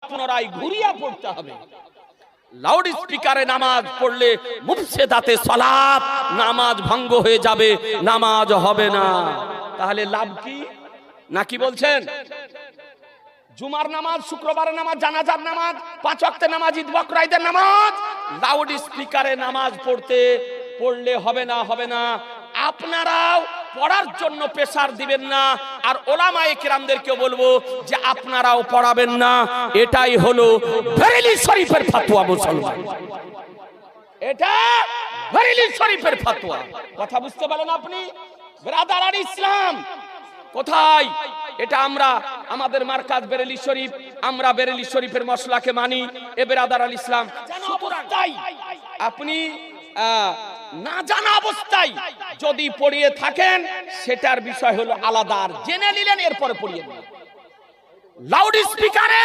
পুনরায় ঘুরিয়ে পড়তে হবে। লাউড স্পিকারে নামাজ পড়লে মুফসিদাতে সালাত, নামাজ ভঙ্গ হয়ে যাবে, নামাজ হবে না। তাহলে লাভ কি? নাকি বলছেন জুমার নামাজ, শুক্রবারের নামাজ, জানাজার নামাজ, 5 ওয়াক্তের নামাজ, ঈদ বকরা ঈদের নামাজ লাউড স্পিকারে নামাজ পড়লে হবে না, হবে না। আপনারাও পড়ার জন্য প্রেসার দিবেন না, আর ওলামায়ে কেরামদেরকেও বলবো যে আপনারাও পড়াবেন না। এটাই হলো বেরেলি শরীফের ফতোয়া। মুসলমান, এটা বেরেলি শরীফের ফতোয়া। কথা বুঝতে পারলেন আপনি? ব্রাদার আর ইসলাম কোথায়? এটা আমরা আমাদের মার্কাজ বেরেলি শরীফ, আমরা বেরেলি শরীফের মশলাকে মানি। এ ব্রাদার আল ইসলাম, আপনি না জানা অবস্থায় যদি পড়িয়ে থাকেন সেটার বিষয় হলো আলাদা, আর জেনে নিলেন এরপরে পড়িয়ে দিলেন। লাউড স্পিকারে